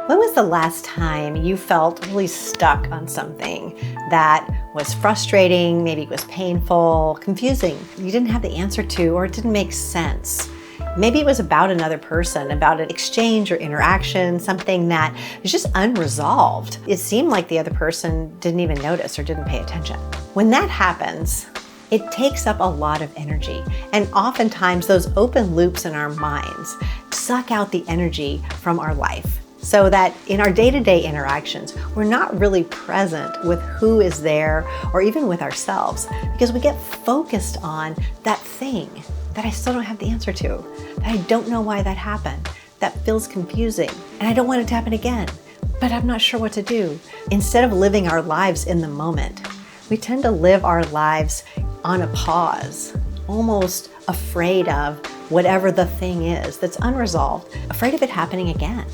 When was the last time you felt really stuck on something that was frustrating, maybe it was painful, confusing, you didn't have the answer to, or it didn't make sense? Maybe it was about another person, about an exchange or interaction, something that was just unresolved. It seemed like the other person didn't even notice or didn't pay attention. When that happens, it takes up a lot of energy. And oftentimes those open loops in our minds suck out the energy from our life, so that in our day-to-day interactions, we're not really present with who is there or even with ourselves, because we get focused on that thing that I still don't have the answer to, that I don't know why that happened, that feels confusing, and I don't want it to happen again, but I'm not sure what to do. Instead of living our lives in the moment, we tend to live our lives on a pause, almost afraid of whatever the thing is that's unresolved, afraid of it happening again.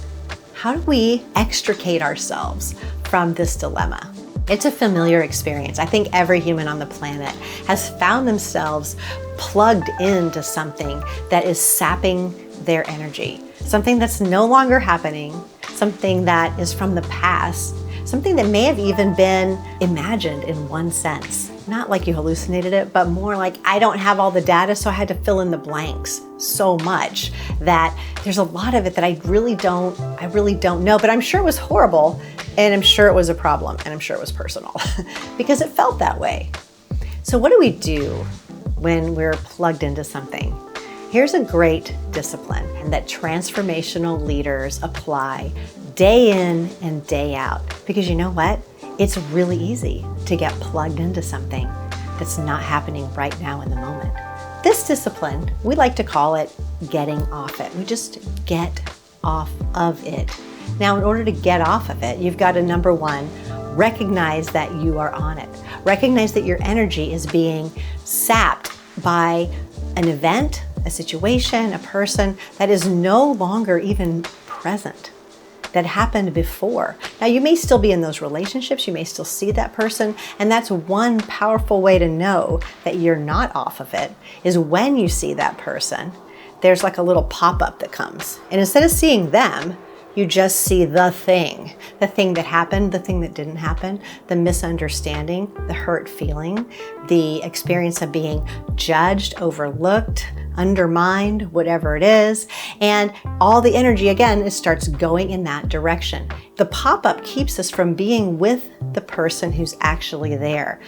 How do we extricate ourselves from this dilemma? It's a familiar experience. I think every human on the planet has found themselves plugged into something that is sapping their energy, something that's no longer happening, something that is from the past, something that may have even been imagined in one sense. Not like you hallucinated it, but more like I don't have all the data, so I had to fill in the blanks so much that there's a lot of it that I really don't know, but I'm sure it was horrible, and I'm sure it was a problem, and I'm sure it was personal because it felt that way. So what do we do when we're plugged into something? Here's a great discipline that transformational leaders apply day in and day out, because you know what? It's really easy to get plugged into something that's not happening right now in the moment. This discipline, we like to call it getting off it. We just get off of it. Now, in order to get off of it, you've got to, number one, recognize that you are on it. Recognize that your energy is being sapped by an event, a situation, a person that is no longer even present, that happened before. Now, you may still be in those relationships, you may still see that person, and that's one powerful way to know that you're not off of it, is when you see that person, there's like a little pop-up that comes. And instead of seeing them, you just see the thing that happened, the thing that didn't happen, the misunderstanding, the hurt feeling, the experience of being judged, overlooked, undermined, whatever it is. And all the energy, again, it starts going in that direction. The pop-up keeps us from being with the person who's actually there,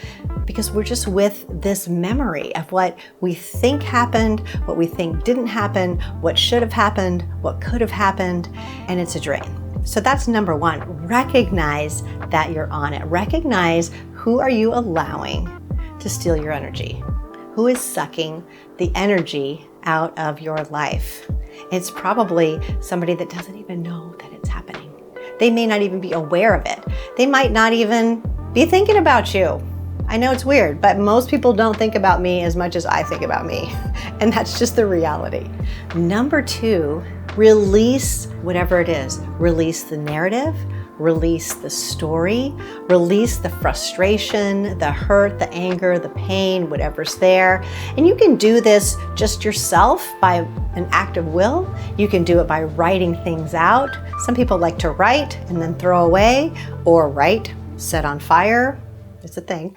because we're just with this memory of what we think happened, what we think didn't happen, what should have happened, what could have happened, and it's a drain. So that's number one. Recognize that you're on it. Recognize who are you allowing to steal your energy. Who is sucking the energy out of your life? It's probably somebody that doesn't even know that it's happening. They may not even be aware of it. They might not even be thinking about you. I know it's weird, but most people don't think about me as much as I think about me. And that's just the reality. Number two, release whatever it is. Release the narrative, release the story, release the frustration, the hurt, the anger, the pain, whatever's there. And you can do this just yourself by an act of will. You can do it by writing things out. Some people like to write and then throw away, or write, set on fire. It's a thing.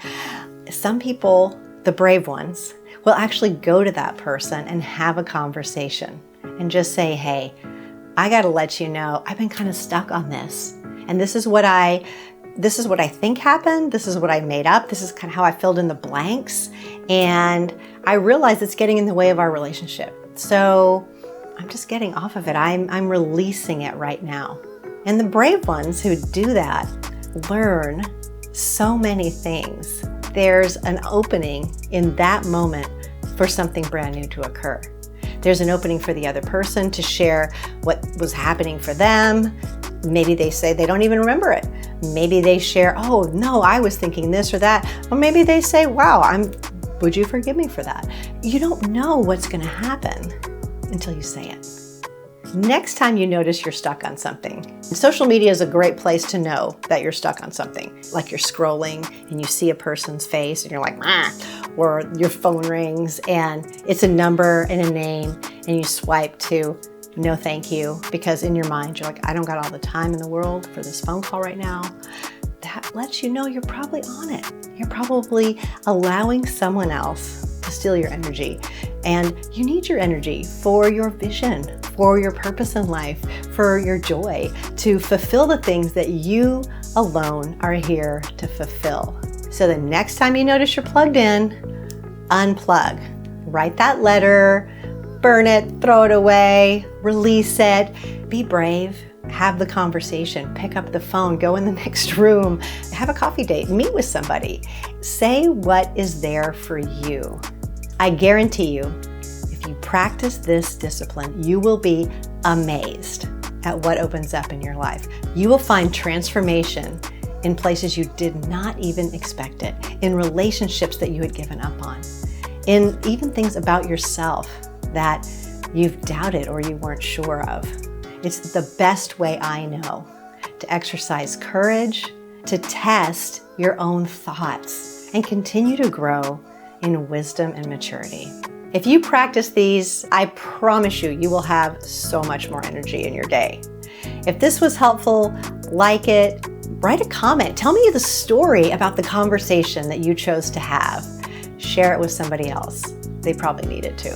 Some people, the brave ones, will actually go to that person and have a conversation and just say, hey, I got to let you know, I've been kind of stuck on this. And this is what I think happened. This is what I made up. This is kind of how I filled in the blanks. And I realize it's getting in the way of our relationship. So I'm just getting off of it. I'm releasing it right now. And the brave ones who do that learn so many things. There's an opening in that moment for something brand new to occur. There's an opening for the other person to share what was happening for them. Maybe they say they don't even remember it. Maybe they share, oh no, I was thinking this or that. Or maybe they say, wow, would you forgive me for that? You don't know what's gonna happen until you say it. Next time you notice you're stuck on something, social media is a great place to know that you're stuck on something. Like you're scrolling and you see a person's face and you're like, or your phone rings and it's a number and a name and you swipe to no thank you, because in your mind, you're like, I don't got all the time in the world for this phone call right now. That lets you know you're probably on it. You're probably allowing someone else to steal your energy. And you need your energy for your vision, for your purpose in life, for your joy, to fulfill the things that you alone are here to fulfill. So the next time you notice you're plugged in, unplug. Write that letter, burn it, throw it away, release it, be brave, have the conversation, pick up the phone, go in the next room, have a coffee date, meet with somebody. Say what is there for you. I guarantee you, if you practice this discipline, you will be amazed at what opens up in your life. You will find transformation in places you did not even expect it, in relationships that you had given up on, in even things about yourself that you've doubted or you weren't sure of. It's the best way I know to exercise courage, to test your own thoughts, and continue to grow in wisdom and maturity. If you practice these, I promise you, you will have so much more energy in your day. If this was helpful, like it, write a comment. Tell me the story about the conversation that you chose to have. Share it with somebody else. They probably need it too.